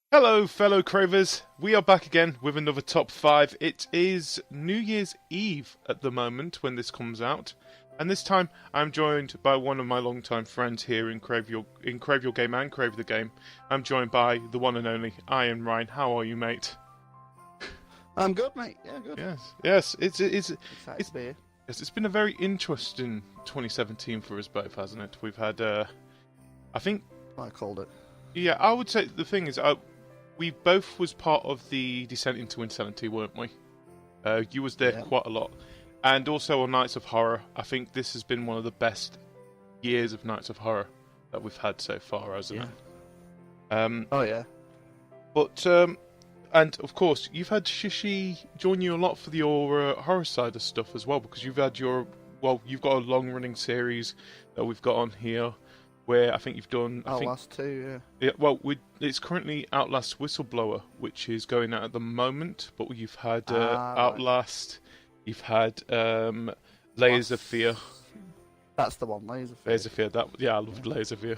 Hello, fellow Cravers. We are back again with another top 5. It is New Year's Eve at the moment when this comes out, and this time I'm joined by one of my longtime friends here in Crave Your Game and Crave the Game. I'm joined by the one and only IRN RYN. How are you, mate? I'm good, mate. Yeah, good. Yes. Excited to be here. Yes, it's been a very interesting 2017 for us both, hasn't it? We've had, I think, I called it. yeah, I would say the thing is, we both was part of the Descent into Insanity, weren't we? You was there quite a lot. And also on Nights of Horror, I think this has been one of the best years of Nights of Horror that we've had so far, hasn't it? Oh, yeah. But, and of course, you've had Shishi join you a lot for your horror side of stuff as well, because you've got a long-running series that we've got on here, where I think you've done... Outlast 2, yeah. Well, it's currently Outlast Whistleblower, which is going out at the moment, but you've had Outlast, you've had Layers of Fear. That's the one, Layers of Fear. Layers of Fear, I loved Layers of Fear.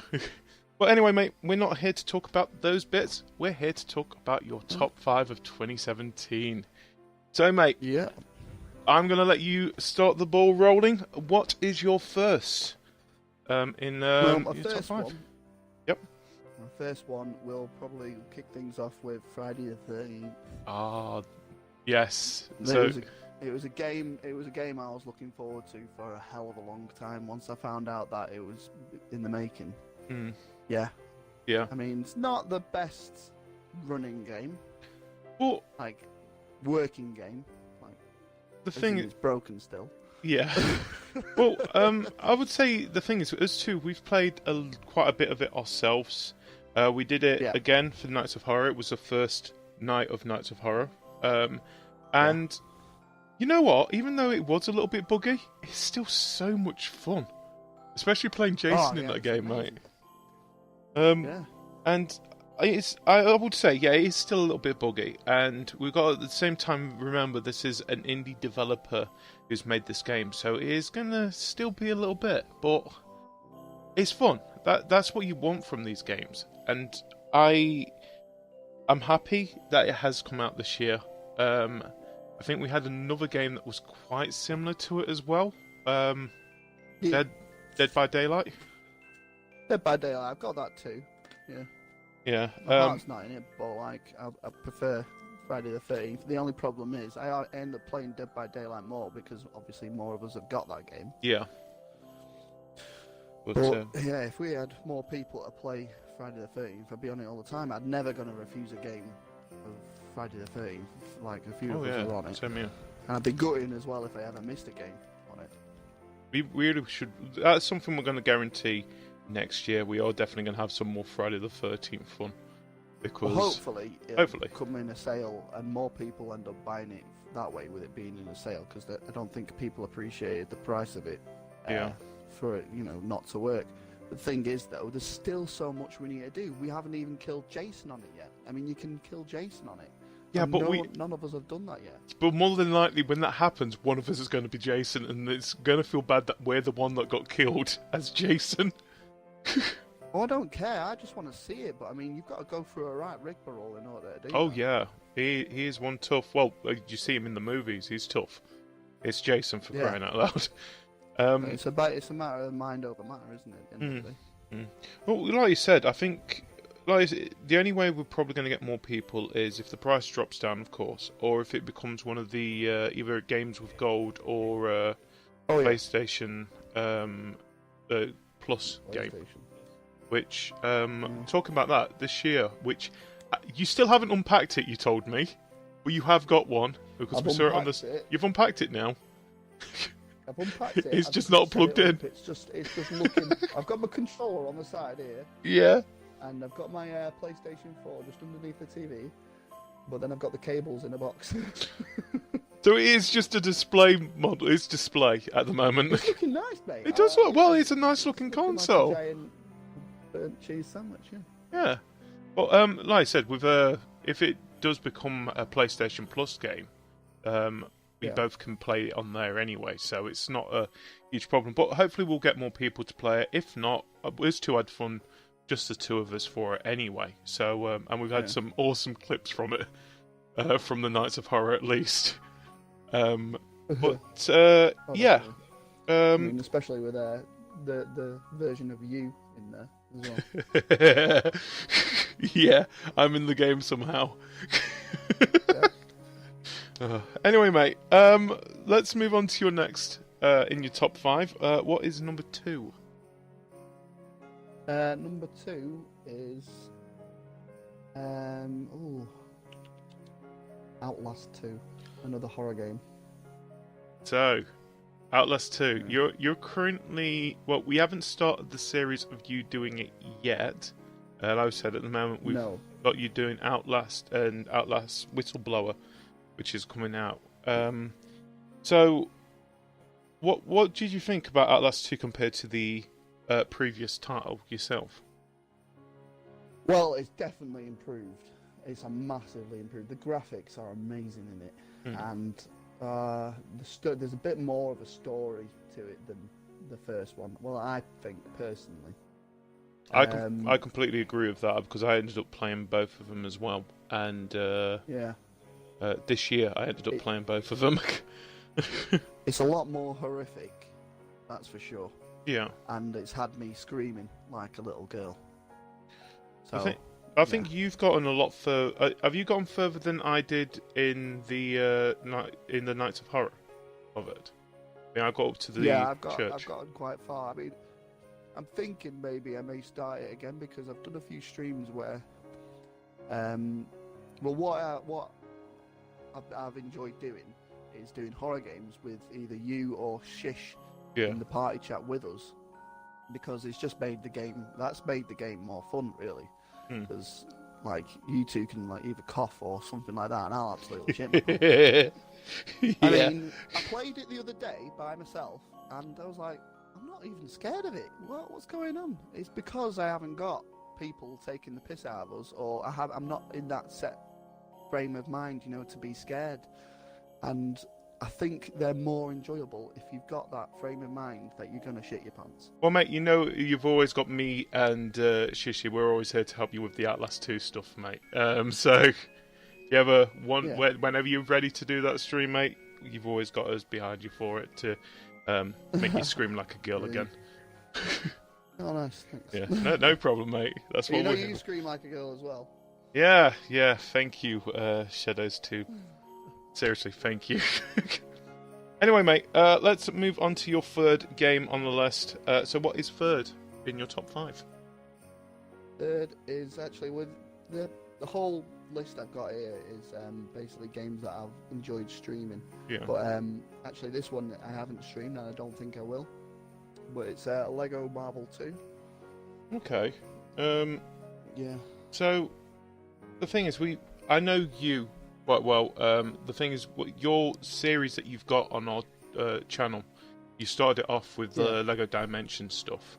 But anyway, mate, we're not here to talk about those bits. We're here to talk about your top 5 of 2017. So, mate, yeah, I'm going to let you start the ball rolling. What is your first? My Your first top 5. one. Yep. My first one will probably kick things off with Friday the 13th. Ah, yes. It was a game I was looking forward to for a hell of a long time. Once I found out that it was in the making. Yeah. I mean, it's not the best running game. Well, like working game. Like the thing is broken still. Yeah. Well, I would say the thing is, us two, we've played quite a bit of it ourselves. We did it again for Nights of Horror. It was the first night of Nights of Horror. And you know what? Even though it was a little bit buggy, it's still so much fun. Especially playing Jason in that game, mate. And I would say, it is still a little bit buggy. And we've got at the same time, remember, this is an indie developer who's made this game, so it is going to still be a little bit, but it's fun. That's what you want from these games. And I'm happy that it has come out this year. I think we had another game that was quite similar to it as well. Dead by Daylight. Dead by Daylight, I've got that too. Yeah. My heart's not in it, but like I prefer Friday the 13th. The only problem is I end up playing Dead by Daylight more because obviously more of us have got that game. Yeah. But yeah, if we had more people to play Friday the 13th, I'd be on it all the time. I'd never gonna refuse a game of Friday the 13th. Like a few of us are on it. Same here. And I'd be gutting as well if I ever missed a game on it. We really should. That's something we're going to guarantee next year. We are definitely going to have some more Friday the 13th fun. Because hopefully it'll come in a sale and more people end up buying it that way with it being in a sale, because I don't think people appreciated the price of it for it, not to work. The thing is, though, there's still so much we need to do. We haven't even killed Jason on it yet. I mean, you can kill Jason on it. Yeah, and but none of us have done that yet. But more than likely, when that happens, one of us is going to be Jason, and it's going to feel bad that we're the one that got killed as Jason. Oh, I don't care. I just want to see it. But I mean, you've got to go through a right rigmarole in order to do Oh that. yeah, he is one tough. Well, you see him in the movies. He's tough. It's Jason for crying out loud. It's a matter of mind over matter, isn't it? At the end of the day? Well, like you said, I think the only way we're probably going to get more people is if the price drops down, of course, or if it becomes one of the either games with gold or PlayStation Plus game. Which, talking about that, this year, which, you still haven't unpacked it, you told me, but you have got one, because we saw it on this. You've unpacked it now. I've unpacked it. It's just not plugged in. It's just looking. I've got my controller on the side here. Yeah. And I've got my PlayStation 4 just underneath the TV, but then I've got the cables in a box. So it is just a display model. It's display at the moment. It's looking nice, mate. It does look well. It's a nice looking console. Like a giant burnt cheese sandwich, Yeah. Well, like I said, with if it does become a PlayStation Plus game, we both can play it on there anyway, so it's not a huge problem. But hopefully we'll get more people to play it. If not, us two had fun just the two of us for it anyway. So and we've had some awesome clips from it, from the Nights of Horror at least. But yeah, I mean, especially with the version of you in there as well. Yeah, I'm in the game somehow. Anyway, mate, let's move on to your next in your top 5. What is number 2? Number 2 is Outlast 2, another horror game. So, Outlast 2. You're currently, well, we haven't started the series of you doing it yet. Like I said, at the moment we've got you doing Outlast and Outlast Whistleblower, which is coming out. So, what did you think about Outlast 2 compared to the previous title yourself? Well, it's definitely improved. It's a massively improved. The graphics are amazing in it, and there's a bit more of a story to it than the first one. Well, I think personally. I completely agree with that because I ended up playing both of them as well, and this year I ended up playing both of them. It's a lot more horrific, that's for sure. Yeah, and it's had me screaming like a little girl. So I think you've gotten a lot further. Have you gone further than I did in the Nights of Horror of it? I mean, I got up to the church. I've gotten quite far. I mean, I'm thinking maybe I may start it again because I've done a few streams where, what I've enjoyed doing is doing horror games with either you or Shish in the party chat with us, because it's just made the game. That's made the game more fun, really. Because like you two can like either cough or something like that, and I'll absolutely shit myself. I mean, I played it the other day by myself, and I was like, I'm not even scared of it. What's going on? It's because I haven't got people taking the piss out of us, or I'm not in that set frame of mind, to be scared. And I think they're more enjoyable if you've got that frame of mind that you're gonna shit your pants. Well, mate, you've always got me and Shishi. We're always here to help you with the Outlast 2 stuff, mate. So if you ever whenever you're ready to do that stream, mate, you've always got us behind you for it to make you scream like a girl again. Oh, nice, thanks. Yeah, no problem, mate. That's what you scream like a girl as well. Yeah, thank you, Shadows 2. Seriously, thank you. Anyway, mate, let's move on to your third game on the list. So what is third in your top 5? Third is actually with the whole list I've got here is basically games that I've enjoyed streaming. Yeah. But actually this one I haven't streamed and I don't think I will. But it's Lego Marvel 2. Okay. Yeah. So the thing is, I know you quite well. The thing is, your series that you've got on our channel, you started it off with the Lego Dimensions stuff.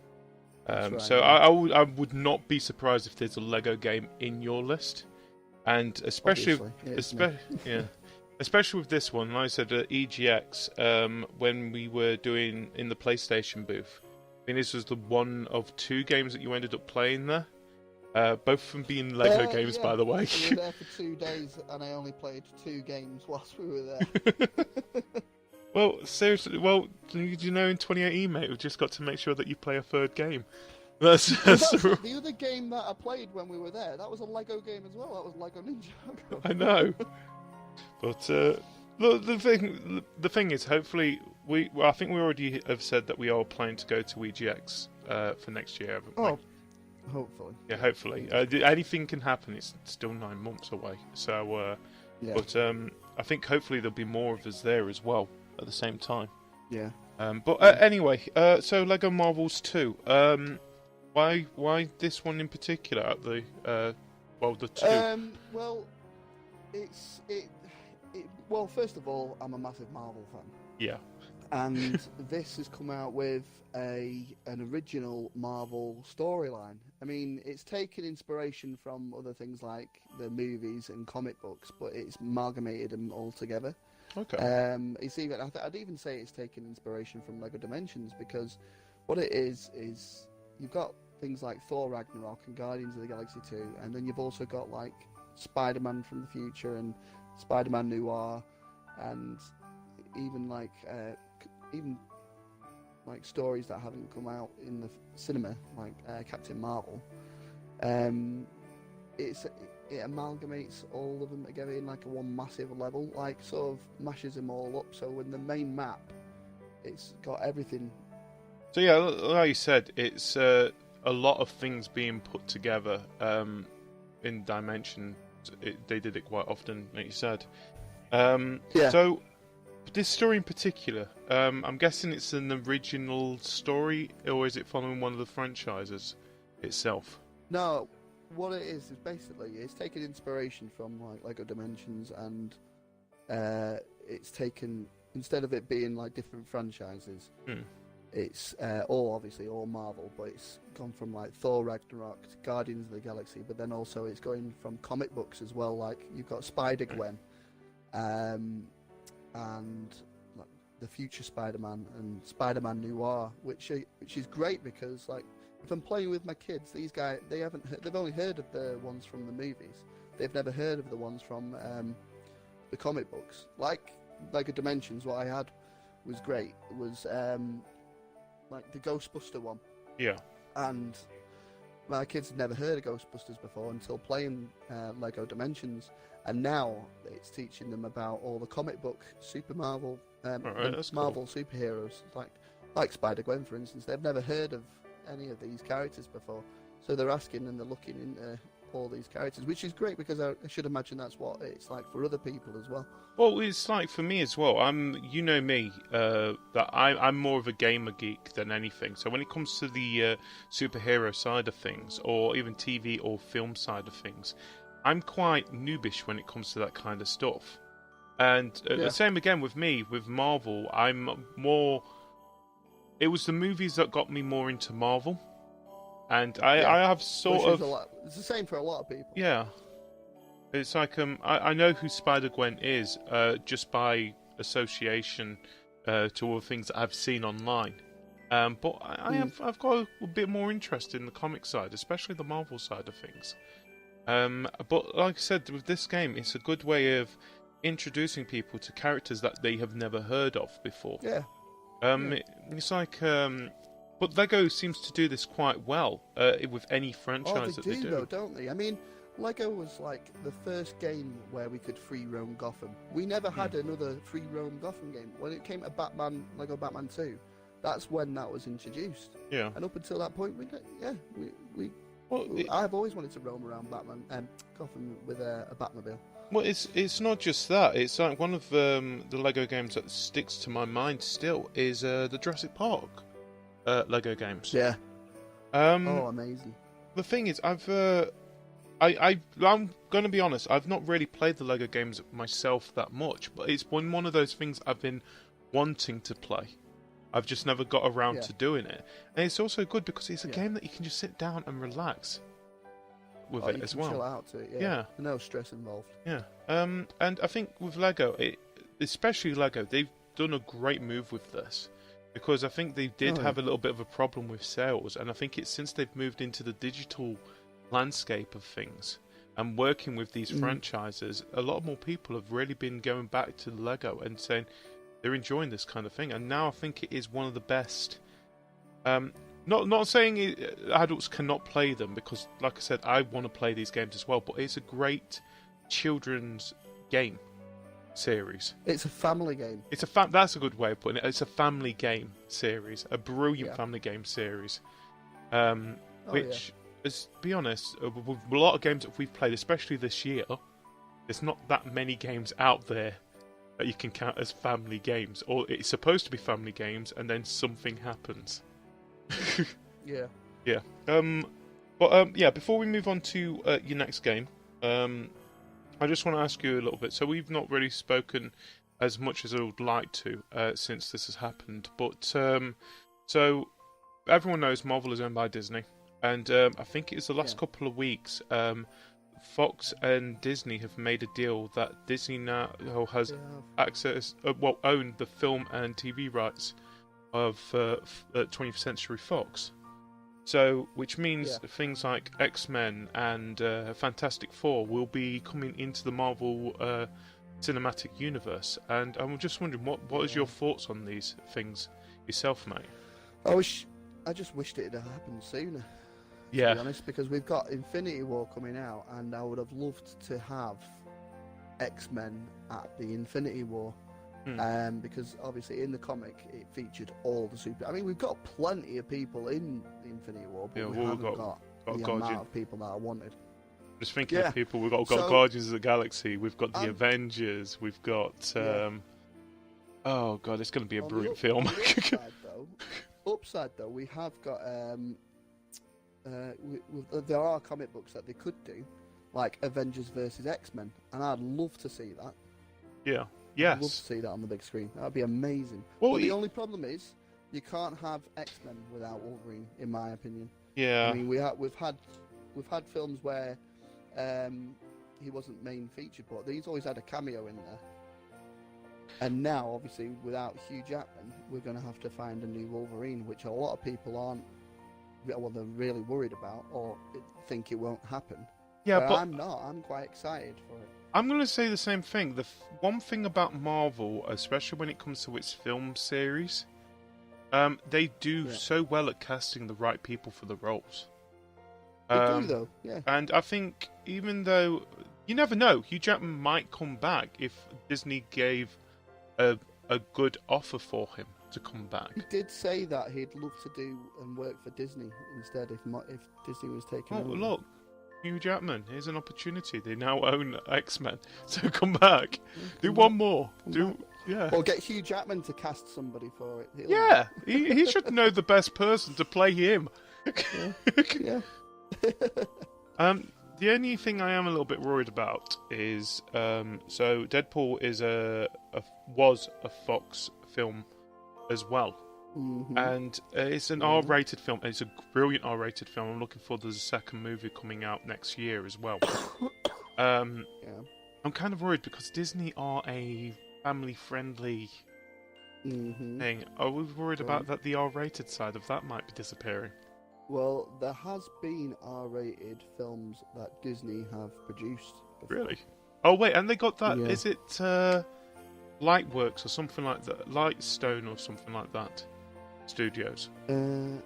Right, so I would not be surprised if there's a Lego game in your list, and especially with this one. Like I said, at EGX, when we were doing in the PlayStation booth, I mean, this was the one of 2 games that you ended up playing there. Both of them being Lego games, by the way. We were there for 2 days, and I only played 2 games whilst we were there. Well, seriously, in 2018, mate, we've just got to make sure that you play a third game. That's the other game that I played when we were there. That was a Lego game as well. That was Lego Ninjago. I know, but look, the thing is, hopefully, I think we already have said that we are planning to go to EGX for next year, haven't we? Hopefully. Yeah, hopefully. Anything can happen. It's still 9 months away. So, but I think hopefully there'll be more of us there as well at the same time. Yeah. Anyway, so Lego Marvels 2. Why this one in particular? The 2. Well, first of all, I'm a massive Marvel fan. Yeah. And this has come out with an original Marvel storyline. I mean, it's taken inspiration from other things like the movies and comic books, but it's amalgamated them all together. Okay. It's even I'd even say it's taken inspiration from Lego Dimensions, because what it is you've got things like Thor Ragnarok and Guardians of the Galaxy 2, and then you've also got like Spider-Man from the future and Spider-Man Noir, and even like stories that haven't come out in the cinema, like Captain Marvel. It amalgamates all of them together in like a one massive level, like sort of mashes them all up. So in the main map, it's got everything. So yeah, like you said, it's a lot of things being put together in Dimension. They did it quite often, like you said. So this story in particular, I'm guessing it's an original story, or is it following one of the franchises itself? No, what it is basically it's taken inspiration from like Lego Dimensions, and it's taken, instead of it being like different franchises, it's all Marvel, but it's gone from like Thor Ragnarok to Guardians of the Galaxy, but then also it's going from comic books as well. Like you've got Spider-Gwen, and like the future Spider-Man and Spider-Man Noir, which is great because like if I'm playing with my kids, these guys they've only heard of the ones from the movies. They've never heard of the ones from the comic books. Like Lego Dimensions, what I had was great. It was like the Ghostbuster one. Yeah. And my kids had never heard of Ghostbusters before until playing Lego Dimensions, and now it's teaching them about all the comic book Super Marvel, Marvel superheroes, like Spider-Gwen, for instance. They've never heard of any of these characters before, so they're asking and they're looking into all these characters, which is great because I should imagine that's what it's like for other people as well. Well, it's like for me as well. You know me, that I'm more of a gamer geek than anything. So when it comes to the superhero side of things, or even TV or film side of things, I'm quite noobish when it comes to that kind of stuff. And the same again with me, with Marvel. I'm more. It was the movies that got me more into Marvel, and I have sort of. It's the same for a lot of people. Yeah. It's like I know who Spider-Gwen is just by association to all the things that I've seen online, but I've got a bit more interest in the comic side, especially the Marvel side of things. But like I said, with this game, it's a good way of introducing people to characters that they have never heard of before. Yeah. It's like, but Lego seems to do this quite well with any franchise that they do. Though, don't they? I mean, Lego was like the first game where we could free roam Gotham. We never had another free roam Gotham game. When it came to Batman, Lego Batman 2, that's when that was introduced. Yeah. And up until that point, I've always wanted to roam around Gotham with a Batmobile. Well, it's not just that. It's like one of the Lego games that sticks to my mind still is the Jurassic Park Lego games. Yeah. Amazing. The thing is, I'm going to be honest. I've not really played the Lego games myself that much, but it's one of those things I've been wanting to play. I've just never got around to doing it, and it's also good because it's a game that you can just sit down and relax with it as well. Chill out to it, yeah. No stress involved. Yeah. And I think with Lego, especially Lego, they've done a great move with this because I think they did have a little bit of a problem with sales, and I think it's since they've moved into the digital landscape of things and working with these franchises, a lot more people have really been going back to Lego and saying they're enjoying this kind of thing, and now I think it is one of the best. Not saying adults cannot play them, because, like I said, I want to play these games as well. But it's a great children's game series. It's a family game. That's a good way of putting it. It's a family game series, a brilliant family game series. Which, let's be honest, with a lot of games that we've played, especially this year, there's not that many games out there that you can count as family games, or it's supposed to be family games, and then something happens. Yeah. But before we move on to your next game, I just want to ask you a little bit. So we've not really spoken as much as I would like to since this has happened. But so everyone knows Marvel is owned by Disney, and I think it's the last couple of weeks. Fox and Disney have made a deal that Disney now has owned the film and TV rights of 20th Century Fox. So, which means things like X-Men and Fantastic Four will be coming into the Marvel cinematic universe. And I'm just wondering, what is your thoughts on these things yourself, mate? I just wished it had happened sooner. Yeah. To be honest, because we've got Infinity War coming out, and I would have loved to have X-Men at the Infinity War. Because obviously in the comic it featured all the super. I mean, we've got plenty of people in the Infinity War, but we haven't got the amount of people that I wanted. Just thinking of people, we've got Guardians of the Galaxy, we've got the Avengers, we've got. Oh god, it's going to be a brilliant film. Upside though, we have got. There are comic books that they could do, like Avengers versus X-Men, and I'd love to see that. Yeah. Yes. I'd love to see that on the big screen. That'd be amazing. Well, but the only problem is you can't have X-Men without Wolverine, in my opinion. Yeah. I mean, we've had films where he wasn't main featured, but he's always had a cameo in there. And now, obviously, without Hugh Jackman, we're going to have to find a new Wolverine, which a lot of people aren't. Well, they're really worried about, or think it won't happen. Yeah, but I'm not. I'm quite excited for it. I'm going to say the same thing. The one thing about Marvel, especially when it comes to its film series, they do so well at casting the right people for the roles. They do, though, yeah. And I think even though you never know, Hugh Jackman might come back if Disney gave a good offer for him to come back. He did say that he'd love to do and work for Disney instead if Disney was taking over. Look. Hugh Jackman, here's an opportunity. They now own X-Men, so come back. Do one more. Or get Hugh Jackman to cast somebody for it. He should know the best person to play him. Yeah. The only thing I am a little bit worried about is so Deadpool was a Fox film as well. Mm-hmm. And it's an R-rated film. It's a brilliant R-rated film. I'm looking forward to the second movie coming out next year as well. I'm kind of worried because Disney are a family-friendly thing. Are we worried about that the R-rated side of that might be disappearing? Well, there has been R-rated films that Disney have produced before. Really? Oh wait, and they got that. Yeah. Is it Lightworks or something like that? Lightstone or something like that? Studios. I think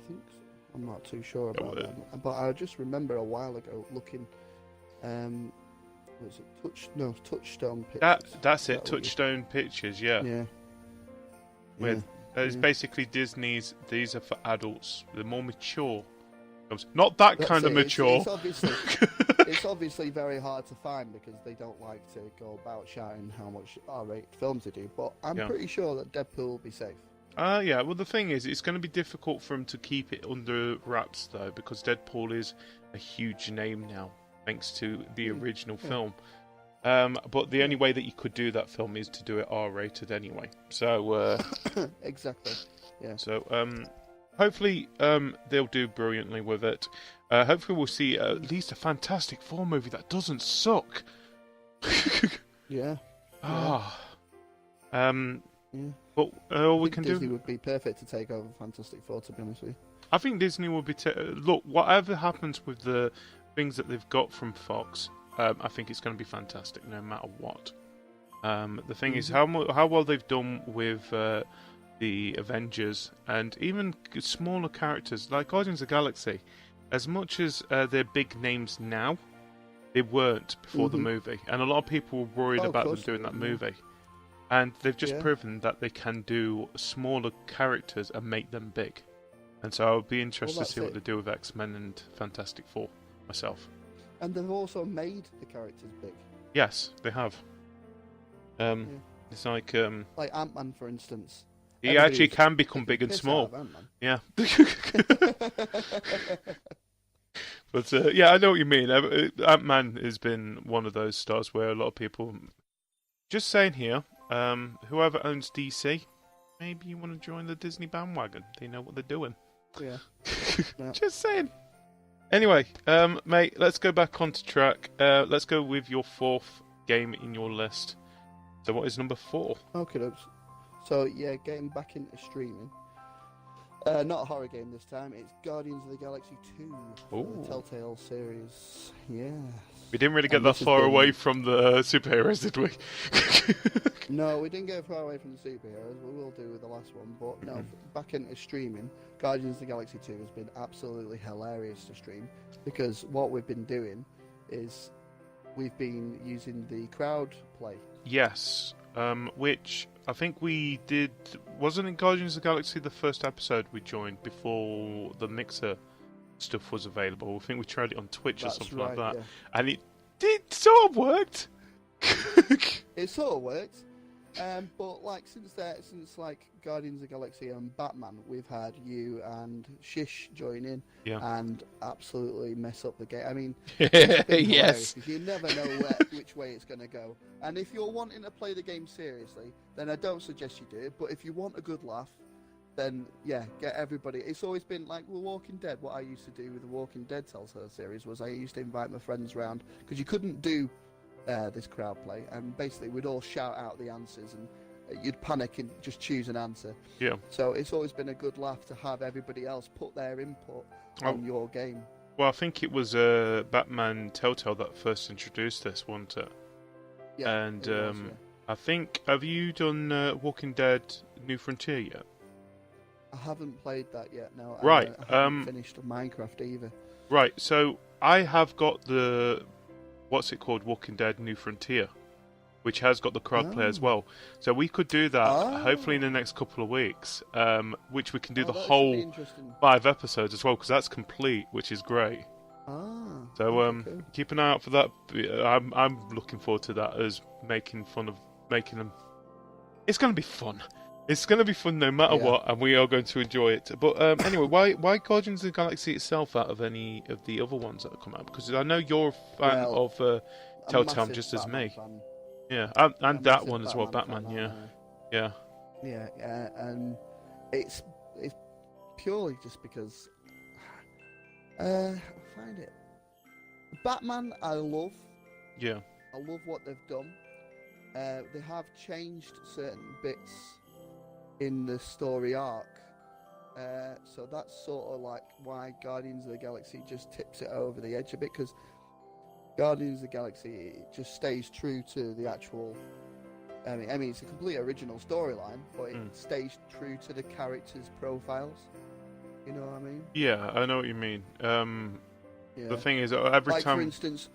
so. I'm not too sure about that. But I just remember a while ago looking. Was it Touchstone Pictures? That's it. Touchstone Pictures. Yeah. Yeah. It's basically Disney's. These are for adults. They're more mature. Not that kind of mature. It's obviously very hard to find because they don't like to go about shouting how much R-rated films they do. But I'm pretty sure that Deadpool will be safe. Yeah. Well, the thing is, it's going to be difficult for them to keep it under wraps though, because Deadpool is a huge name now, thanks to the original film. But the only way that you could do that film is to do it R-rated anyway. So exactly. Yeah. So hopefully they'll do brilliantly with it. Hopefully we'll see at least a Fantastic Four movie that doesn't suck. Yeah. But all we can do. Disney would be perfect to take over Fantastic Four, to be honest with you. I think Disney will be. Look, whatever happens with the things that they've got from Fox, I think it's going to be fantastic, no matter what. The thing is, how well they've done with the Avengers and even smaller characters like Guardians of the Galaxy. As much as they're big names now, they weren't before the movie, and a lot of people were worried about them doing that movie. And they've just proven that they can do smaller characters and make them big. And so I'll be interested to see what they do with X-Men and Fantastic Four myself. And they've also made the characters big. Yes, they have. It's like Ant-Man, for instance. He actually can become big and small. Yeah. But yeah, I know what you mean. Ant-Man has been one of those stars where a lot of people... Just saying here, whoever owns DC, maybe you want to join the Disney bandwagon. They know what they're doing. Yeah. Just saying. Anyway, mate, let's go back onto track. Let's go with your fourth game in your list. So what is number 4? Okay, so yeah, getting back into streaming. Not a horror game this time. It's Guardians of the Galaxy 2 for the Telltale series. Yes. We didn't really get that far away from the superheroes, did we? No, we didn't go far away from the superheroes. We will do with the last one. But no, back into streaming, Guardians of the Galaxy 2 has been absolutely hilarious to stream, because what we've been doing is we've been using the crowd play. Yes, which I think we did. Wasn't it Guardians of the Galaxy the first episode we joined before the Mixer stuff was available? I think we tried it on Twitch or something like that, and it sort of worked. It sort of worked. But like since like Guardians of the Galaxy and Batman, we've had you and Shish join in and absolutely mess up the game. I mean, yes, you never know which way it's going to go. And if you're wanting to play the game seriously, then I don't suggest you do it. But if you want a good laugh, then yeah, get everybody. It's always been like with Walking Dead. What I used to do with the Walking Dead Telltale series was I used to invite my friends round, because you couldn't do this crowd play, and basically we'd all shout out the answers, and you'd panic and just choose an answer. Yeah. So it's always been a good laugh to have everybody else put their input on your game. Well, I think it was Batman Telltale that first introduced this, wasn't it? Yeah. And I think, have you done Walking Dead New Frontier yet? I haven't played that yet. No. Right. I haven't finished Minecraft either. Right. So I have got the what's it called, Walking Dead New Frontier, which has got the crowd play as well. So we could do that hopefully in the next couple of weeks, which we can do the whole 5 episodes as well, because that's complete, which is great. So cool. Keep an eye out for that. I'm looking forward to that, as making them. It's going to be fun. It's going to be fun no matter what, and we are going to enjoy it. But anyway, why Guardians of the Galaxy itself out of any of the other ones that have come out? Because I know you're a fan of Telltale just as me. Fan. Yeah, and that one as well, Batman. Yeah. And it's purely just because I find it. Batman, I love. Yeah. I love what they've done. They have changed certain bits in the story arc, so that's sort of like why Guardians of the Galaxy just tips it over the edge a bit, because Guardians of the Galaxy, it just stays true to the actual. I mean, it's a complete original storyline, but it stays true to the characters' profiles. You know what I mean? Yeah, I know what you mean. The thing is, every time, for instance,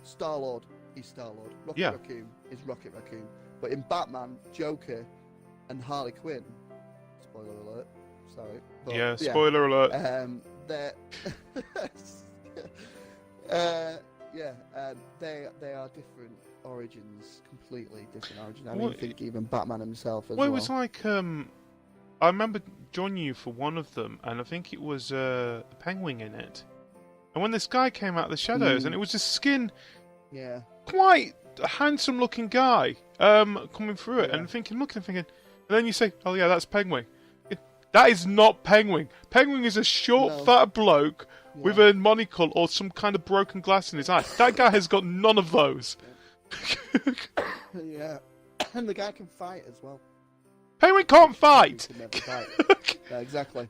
Star-Lord is Star-Lord. Rocket Raccoon is Rocket Raccoon. But in Batman, Joker and Harley Quinn, spoiler alert, sorry. But, spoiler alert. They're they are different origins, completely different origins. I think even Batman himself as well. Well, it was like I remember joining you for one of them, and I think it was the Penguin in it. And when this guy came out of the shadows, and it was just skin, quite a handsome-looking guy coming through it, and looking, and then you say, "Oh yeah, that's Penguin." That is not Penguin. Penguin is a short, fat bloke with a monocle or some kind of broken glass in his eye. That guy has got none of those. Yeah, and the guy can fight as well. Penguin can't fight. Yeah, exactly.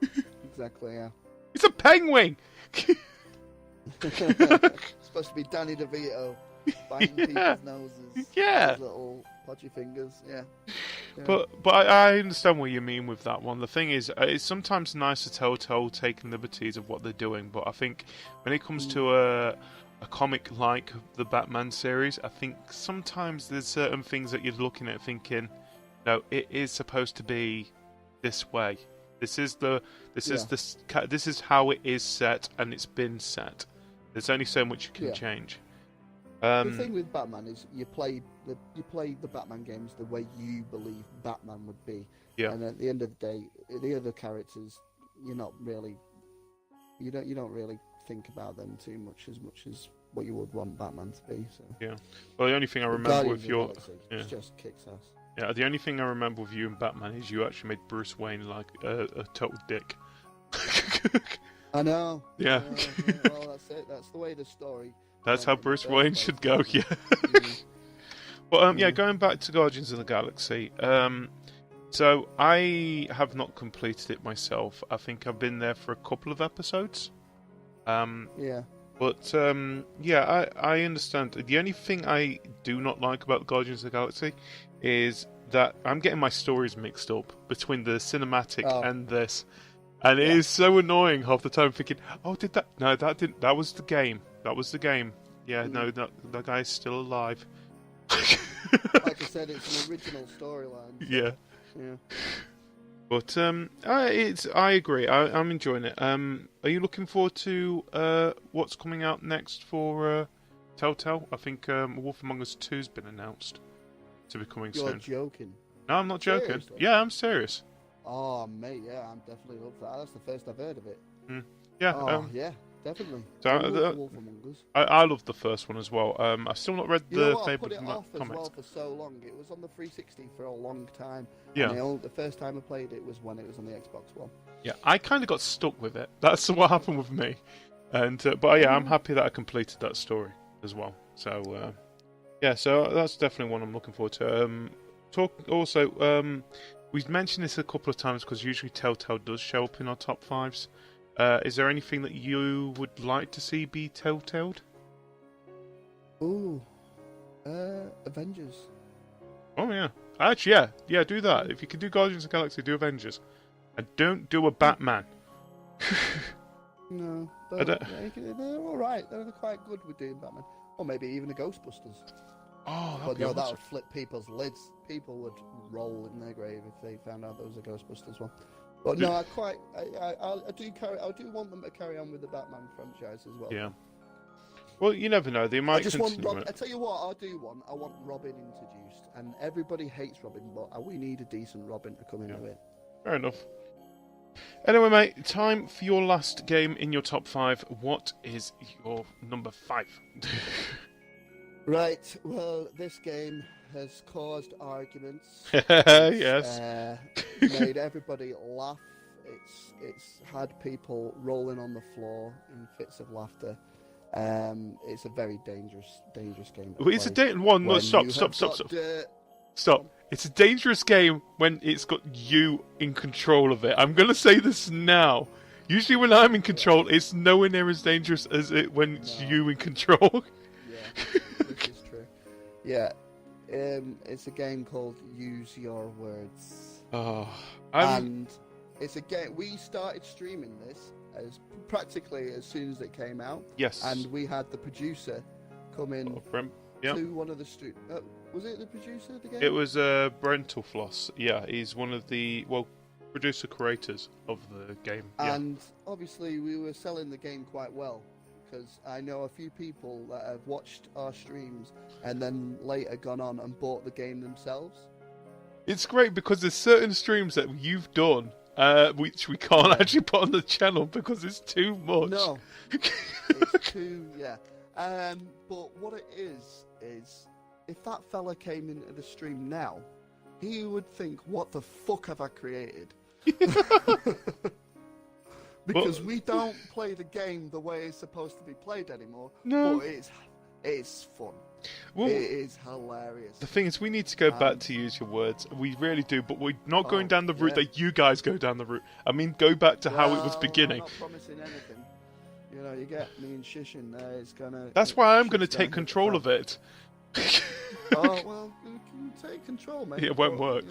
Yeah. It's a penguin. It's supposed to be Danny DeVito biting people's noses. Yeah. His little podgy fingers. Yeah. But I understand what you mean with that one. The thing is, it's sometimes nice to Telltale taking liberties of what they're doing, but I think when it comes to a comic like the Batman series, I think sometimes there's certain things that you're looking at thinking, no, it is supposed to be this way. This is how it is set, and it's been set. There's only so much you can change. The thing with Batman is you play the Batman games the way you believe Batman would be. Yeah. And at the end of the day, the other characters, you don't really think about them too much as what you would want Batman to be. So. Yeah. Well, the only thing I remember with your it just kicks ass. Yeah, the only thing I remember with you and Batman is you actually made Bruce Wayne like a total dick. I know. Yeah. Well, that's it. That's the way the story. That's how Bruce Wayne should go. Yeah. But going back to Guardians of the Galaxy. So I have not completed it myself. I think I've been there for a couple of episodes. Yeah. But yeah, I understand. The only thing I do not like about Guardians of the Galaxy is that I'm getting my stories mixed up between the cinematic and this, and it is so annoying half the time. Thinking, oh, did that? No, that didn't. That was the game. That was the game. Yeah, no, that guy's still alive. Like I said, it's an original storyline. So, yeah. Yeah. But I agree. I'm enjoying it. Are you looking forward to what's coming out next for Telltale? I think Wolf Among Us 2 has been announced to be coming soon. You're joking. No, I'm not joking. Seriously? Yeah, I'm serious. Oh, mate, yeah, I'm definitely up for that. That's the first I've heard of it. Yeah. Oh, yeah, definitely. So, Wolf Among Us. I love the first one as well. I've still not read the I put it off comics. as well for so long. It was on the 360 for a long time. Yeah. And the first time I played it was when it was on the Xbox One. Yeah, I kind of got stuck with it. That's what happened with me. And but yeah, I'm happy that I completed that story as well. So yeah, so that's definitely one I'm looking forward to. We've mentioned this a couple of times because usually Telltale does show up in our top fives. Is there anything that you would like to see be Telltaled? Ooh, Avengers. Oh yeah, actually yeah, do that. If you can do Guardians of the Galaxy, do Avengers, and don't do a Batman. No, they're all right. They're quite good with doing Batman, or maybe even the Ghostbusters. Oh, but no, that would flip people's lids. People would roll in their grave if they found out there was a Ghostbusters one. But no, I do want them to carry on with the Batman franchise as well. Yeah. Well, you never know. They might continue. I tell you what, I want Robin introduced, and everybody hates Robin, but we need a decent Robin to come into it. Fair enough. Anyway, mate, time for your last game in your top 5. What is your number 5? Right, well, this game has caused arguments. Yes. Made everybody laugh. It's had people rolling on the floor in fits of laughter. It's a very dangerous game. It's a Stop. It's a dangerous game when it's got you in control of it. I'm going to say this now. Usually when I'm in control, it's nowhere near as dangerous as it when it's you in control. Yeah, this is true. Yeah, it's a game called Use Your Words. And it's a game. We started streaming this practically as soon as it came out. Yes. And we had the producer come in to one of the was it the producer of the game? It was Brental Floss. Yeah, he's one of the producer creators of the game. And obviously we were selling the game quite well, because I know a few people that have watched our streams and then later gone on and bought the game themselves. It's great because there's certain streams that you've done which we can't actually put on the channel because it's too much. No, it's too, but what it is if that fella came into the stream now, he would think, what the fuck have I created? Because we don't play the game the way it's supposed to be played anymore. No. But it's fun. Well, it is hilarious. The thing is, we need to go back to Use Your Words. We really do, but we're not going down the route that you guys go down the route. I mean, go back to how it was beginning. I'm not promising anything. You know, you get me and Shish in there, it's gonna... That's why I'm going to take control of it. Oh, well, you can take control, mate. It won't work.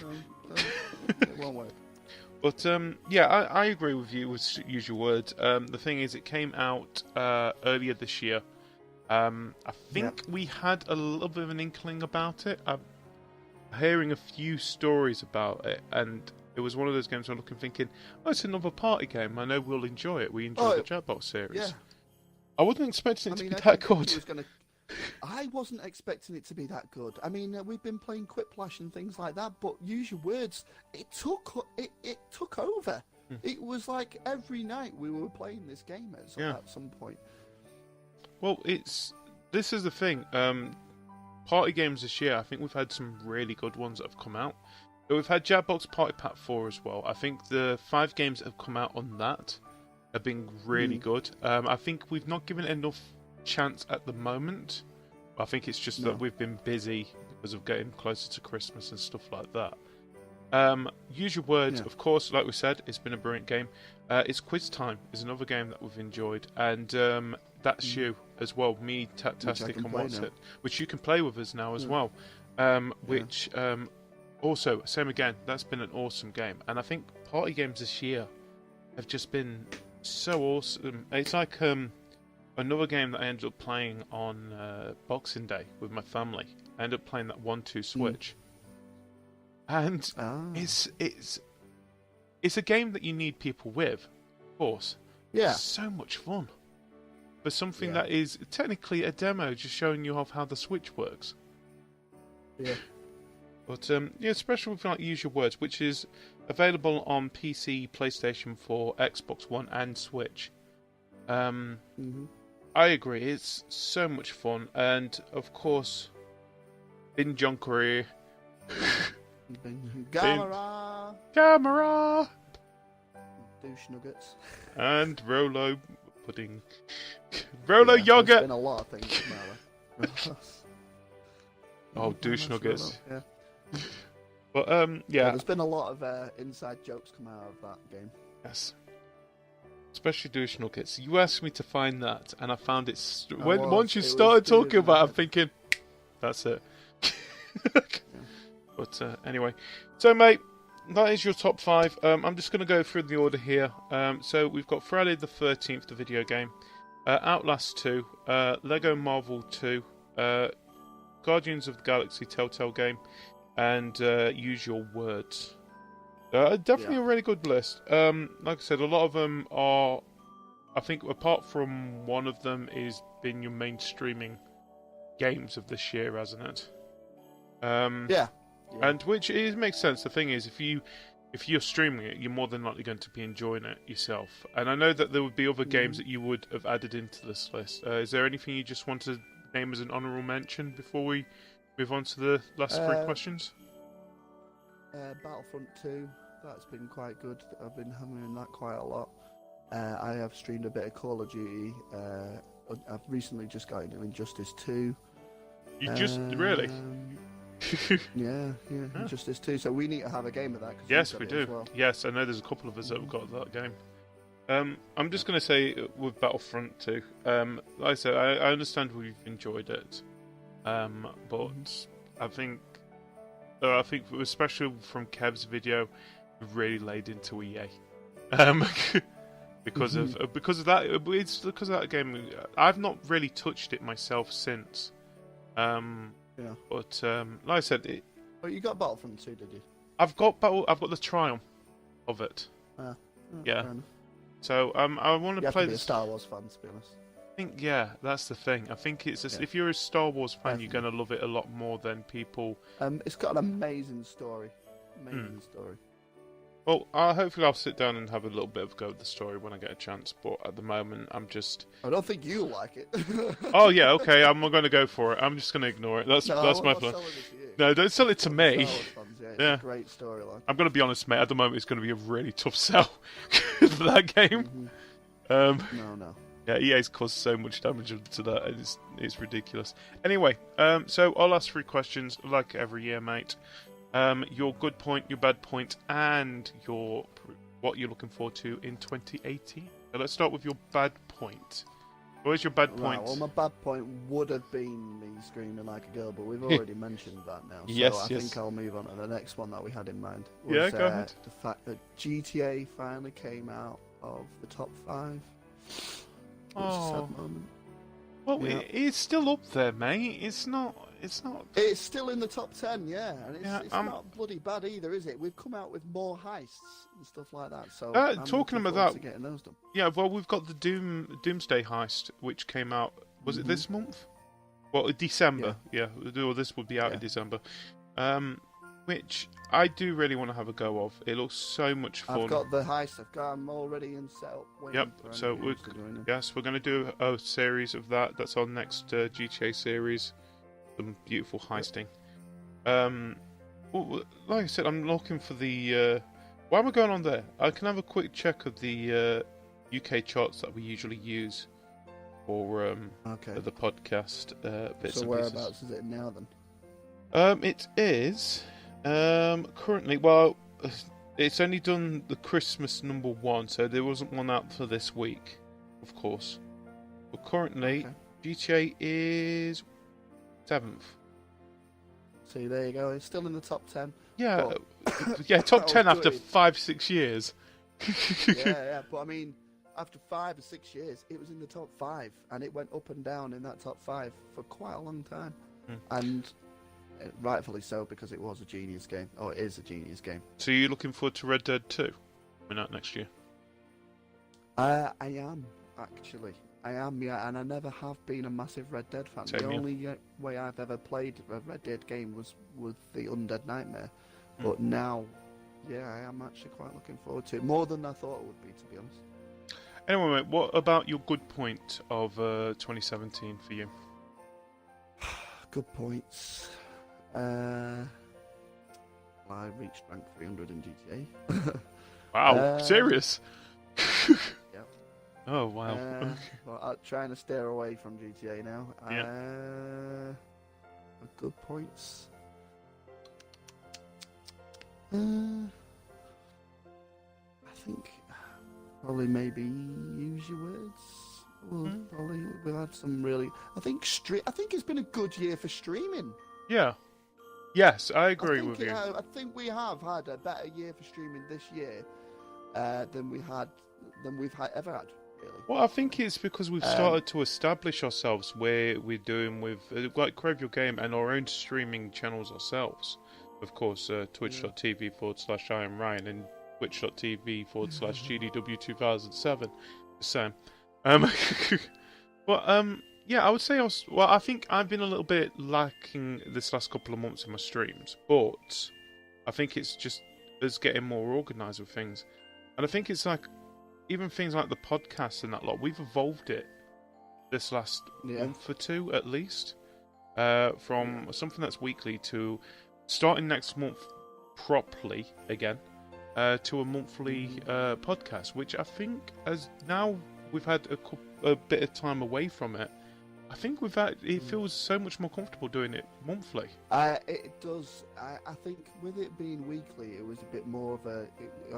It won't work. But, yeah, I agree with you with Use Your Words. The thing is, it came out earlier this year. I think we had a little bit of an inkling about it. I'm hearing a few stories about it, and it was one of those games I'm looking thinking, oh, it's another party game. I know we'll enjoy it. We enjoy the Jackbox series. Yeah. I wasn't expecting it to be that good. I wasn't expecting it to be that good. I mean, we've been playing Quiplash and things like that, but Use Your Words, it took over. It was like every night we were playing this game at some point. Well, this is the thing. Party games this year, I think we've had some really good ones that have come out. But we've had Jackbox Party Pack 4 as well. I think the 5 games that have come out on that have been really good. I think we've not given it enough chance at the moment. I think it's just that we've been busy because of getting closer to Christmas and stuff like that. Use your words, of course. Like we said, it's been a brilliant game. It's Quiz Time is another game that we've enjoyed, and That's You as well. Me, Tastic, and What's It, which you can play with us now as well. Which also, same again. That's been an awesome game, and I think party games this year have just been so awesome. It's like another game that I ended up playing on Boxing Day with my family. I ended up playing that 1-2 Switch. And it's a game that you need people with, of course. Yeah. It's so much fun. For something that is technically a demo, just showing you off how the Switch works. Yeah. But especially with like Use Your Words, which is available on PC, PlayStation 4, Xbox One, and Switch. I agree. It's so much fun, and of course, Bin Junkery. Camera! Douche nuggets. And Rolo pudding. Rolo yogurt! There's been a lot of things, Oh, douche nuggets. Yeah. But, there's been a lot of inside jokes come out of that game. Yes. Especially douche nuggets. You asked me to find that, and I found it... Once you started talking about it, I'm thinking, that's it. But anyway, so mate, that is your top 5. I'm just going to go through the order here. So we've got Friday the 13th, the video game, Outlast 2, Lego Marvel 2, Guardians of the Galaxy Telltale game, and Use Your Words. Definitely a really good list. Like I said, a lot of them are, I think, apart from one of them, is been your mainstreaming games of this year, hasn't it? Yeah. And which makes sense. The thing is, if you're streaming it, you're more than likely going to be enjoying it yourself. And I know that there would be other games that you would have added into this list. Is there anything you just want to name as an honourable mention before we move on to the last 3 questions? Battlefront 2, that's been quite good. I've been hammering that quite a lot. I have streamed a bit of Call of Duty. I've recently just got into Injustice 2. You just really? Yeah, Injustice 2. So we need to have a game of that. Yes, we do. Well. Yes, I know there's a couple of us that have got that game. I'm just going to say with Battlefront 2, like I said, I understand we've enjoyed it, but I think especially from Kev's video, we really laid into EA. Because of that. It's because of that game. I've not really touched it myself since. But like I said, but you got Battlefront 2, did you? I've got the trial of it. Yeah. So I want to play be a Star Wars fan, to be honest. I think that's the thing. I think it's if you're a Star Wars fan, you're gonna love it a lot more than people. It's got an amazing story. Story. Well, hopefully I'll sit down and have a little bit of a go at the story when I get a chance, but at the moment I'm just... I don't think you like it. Oh yeah, okay, I'm not going to go for it. I'm just going to ignore it. That's my plan. No, don't sell it to me. It's a great storyline. I'm going to be honest, mate, at the moment it's going to be a really tough sell for that game. No. Yeah, EA's caused so much damage to that, it's ridiculous. Anyway, so I'll ask 3 questions, like every year, mate. Your good point, your bad point, and what you're looking forward to in 2018. So let's start with your bad point. Where's your bad point? Well, my bad point would have been me screaming like a girl, but we've already mentioned that now. So yes. I think I'll move on to the next one that we had in mind. Go ahead. The fact that GTA finally came out of the top 5. It was a sad moment. Well, it's still up there, mate. It's not. It's still in the top 10, and it's not bloody bad either, is it? We've come out with more heists and stuff like that. So talking about that, getting those done. Yeah, well, we've got the Doomsday heist, which came out. Was it this month? Well, December. Yeah, or this would be out in December. Which I do really want to have a go of. It looks so much fun. I've got the heist. I'm all ready and set up. Yep. So we're going to do a series of that. That's our next GTA series. Some beautiful heisting. Well, like I said, I'm looking for the. Why am I going on there? I can have a quick check of the UK charts that we usually use for the podcast bits so and whereabouts pieces. is it now then? It is Currently, well, it's only done the Christmas #1, so there wasn't one out for this week, of course. But currently, GTA is 7th. See, there you go. It's still in the top 10. Yeah, yeah, top 10 after 5-6 years. yeah, but I mean, after 5 or 6 years, it was in the top 5, and it went up and down in that top 5 for quite a long time, and rightfully so, because it was a genius game. Oh, it is a genius game. So you're looking forward to Red Dead 2 coming out next year? I am, actually. I am, yeah, and I never have been a massive Red Dead fan. The only way I've ever played a Red Dead game was with the Undead Nightmare. But now, yeah, I am actually quite looking forward to it. More than I thought it would be, to be honest. Anyway, mate, what about your good point of 2017 for you? Good points. I reached rank 300 in GTA. Wow, serious? Yeah. Oh, wow. Well, I'm trying to steer away from GTA now. Yeah. Good points. I think probably maybe use your words. We'll have some really. I think it's been a good year for streaming. Yeah. Yes, I agree with you. I think we have had a better year for streaming this year than we've ever had. Really. Well, I think it's because we've started to establish ourselves where we're doing with like Crave Your Game and our own streaming channels ourselves. Of course, twitch.tv/IRN RYN and twitch.tv/GDW2007. The same. Yeah, I would say I think I've been a little bit lacking this last couple of months in my streams, but I think it's just us getting more organised with things. And I think it's like, even things like the podcast and that lot, we've evolved it this last month or two at least. From something that's weekly to starting next month properly again, to a monthly podcast, which I think as now we've had a bit of time away from it, I think it feels so much more comfortable doing it monthly. It does. I think with it being weekly, it was a bit more of I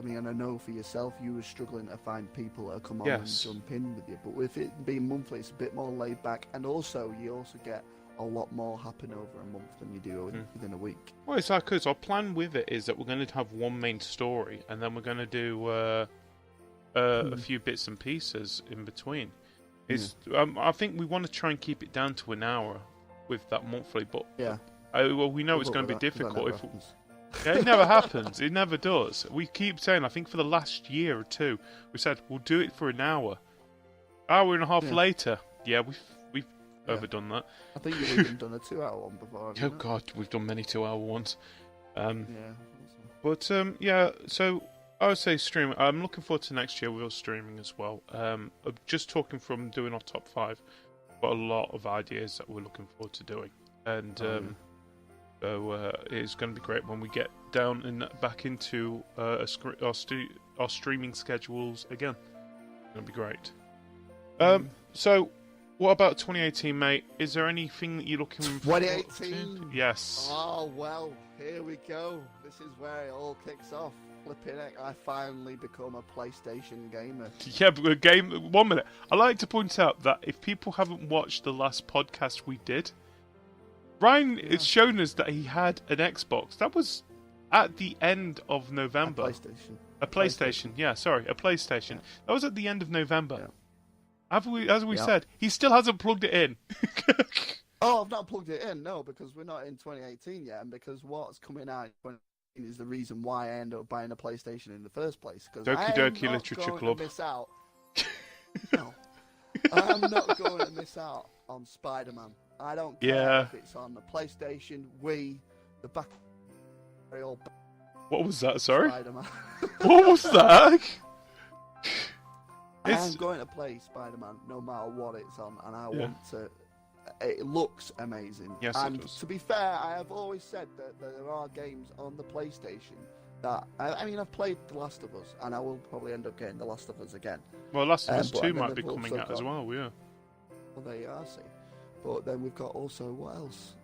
mean, I know for yourself, you were struggling to find people that come on and jump in with you. But with it being monthly, it's a bit more laid back, and also you also get a lot more happen over a month than you do within a week. Well, it's like, because our plan with it is that we're going to have one main story, and then we're going to do a few bits and pieces in between. I think we want to try and keep it down to an hour with that monthly, but we know it's going to be difficult. It never happens. It never does. We keep saying, I think for the last year or two, we said we'll do it for an hour. Hour and a half later, we've overdone that. I think you've even done a 2-hour one before. Oh God, we've done many 2-hour ones. But so I would say streaming. I'm looking forward to next year with us streaming as well. Just talking from doing our top 5, got a lot of ideas that we're looking forward to doing, and so it's going to be great when we get down and back into our streaming schedules again. It's going to be great. So, what about 2018, mate? Is there anything that you're looking for? 2018? Yes. Oh, well, here we go. This is where it all kicks off. Flipping it, I finally become a PlayStation gamer. Yeah, but 1 minute. I like to point out that if people haven't watched the last podcast we did, Ryan has shown us that he had an Xbox. That was at the end of November. A PlayStation. Yeah, sorry, a PlayStation. Yeah. That was at the end of November. Yeah. As we said, he still hasn't plugged it in. Oh, I've not plugged it in, no, because we're not in 2018 yet, and because what's coming out in 2018 is the reason why I ended up buying a PlayStation in the first place. Because Doki Doki Literature Club. To miss out. No, I'm not going to miss out on Spider-Man. I don't care if it's on the PlayStation, Wii, the back. What was that? Sorry. Spider-Man. What was that? I'm going to play Spider-Man no matter what it's on, and I want to. It looks amazing. Yes, and it does. To be fair, I have always said that there are games on the PlayStation that I mean, I've played The Last of Us, and I will probably end up getting The Last of Us again. Well, Last of Us 2 might be coming out as well. Yeah. Well, there you are. See, but then we've got also what else?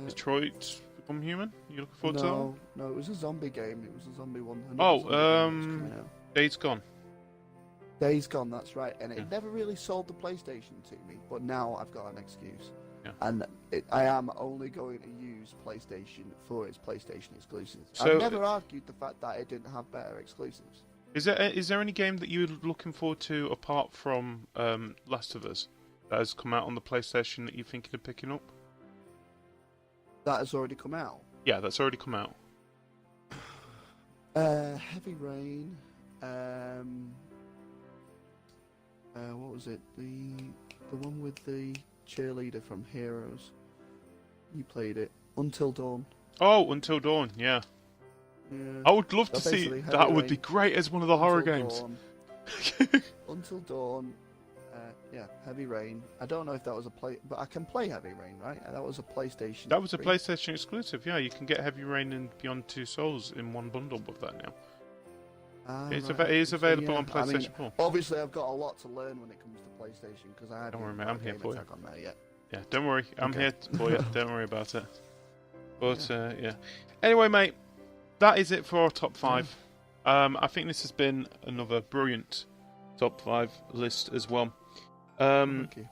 Detroit Become Human? You looking forward to that one? No, it was a zombie game. It was a zombie one. Days Gone. Days Gone, that's right. And it never really sold the PlayStation to me, but now I've got an excuse. Yeah. And I am only going to use PlayStation for its PlayStation exclusives. So, I've never argued the fact that it didn't have better exclusives. Is there any game that you're looking forward to apart from Last of Us that has come out on the PlayStation that you're thinking of picking up? That has already come out? Yeah, that's already come out. Heavy Rain. What was it? The one with the cheerleader from Heroes. You played it. Until Dawn. Oh, Until Dawn, yeah. I would love to see that. Would be great as one of the horror games. Until Dawn. Heavy Rain. I don't know if that was but I can play Heavy Rain, right? That was a PlayStation. That was a PlayStation exclusive. Yeah, you can get Heavy Rain and Beyond Two Souls in one bundle with that now. It is available on PlayStation 4. Obviously, I've got a lot to learn when it comes to PlayStation because I haven't. Don't worry, mate. I'm here for you. On there yet. Yeah, don't worry. I'm here for you. Don't worry about it. But yeah. Anyway, mate, that is it for our top 5. I think this has been another brilliant top 5 list as well. Thank you.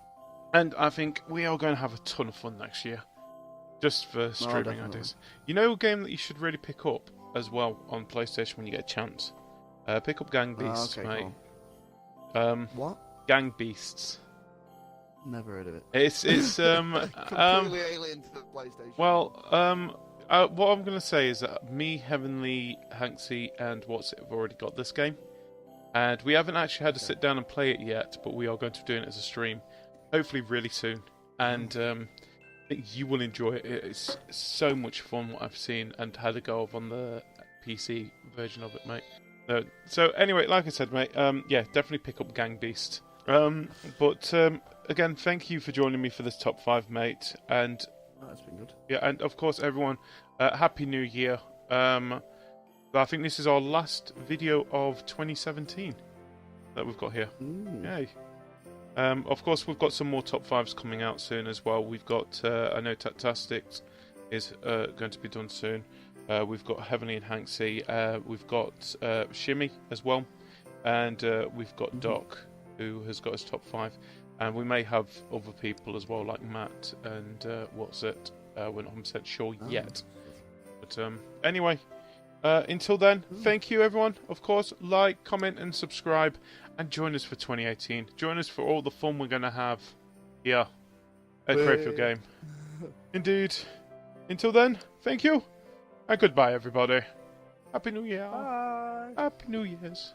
And I think we are going to have a ton of fun next year, just for streaming ideas. You know, a game that you should really pick up as well on PlayStation when you get a chance. Pick up Gang Beasts, mate. Cool. What? Gang Beasts. Never heard of it. It's completely alien to the PlayStation. Well, what I'm going to say is that me, Heavenly, Hanksy, and What's It have already got this game, and we haven't actually had to sit down and play it yet, but we are going to be doing it as a stream, hopefully really soon. And I think you will enjoy it. It's so much fun what I've seen and had a go of on the PC version of it, mate. So anyway, like I said, mate, yeah, definitely pick up Gang Beast. But again, thank you for joining me for this top 5, mate. And that's been good. Yeah, and of course, everyone, Happy New Year. I think this is our last video of 2017 that we've got here. Yay. Of course, we've got some more top 5s coming out soon as well. We've got, I know Tactastics is going to be done soon. We've got Heavenly and Hanksy. We've got Shimmy as well. And we've got Doc, who has got his top 5. And we may have other people as well, like Matt and What's It. We're not 100% sure yet. But anyway, until then, thank you everyone. Of course, like, comment and subscribe. And join us for 2018. Join us for all the fun we're going to have here at Crayfield Game. Indeed. Until then, thank you. And goodbye everybody. Happy New Year. Bye. Happy New Year's.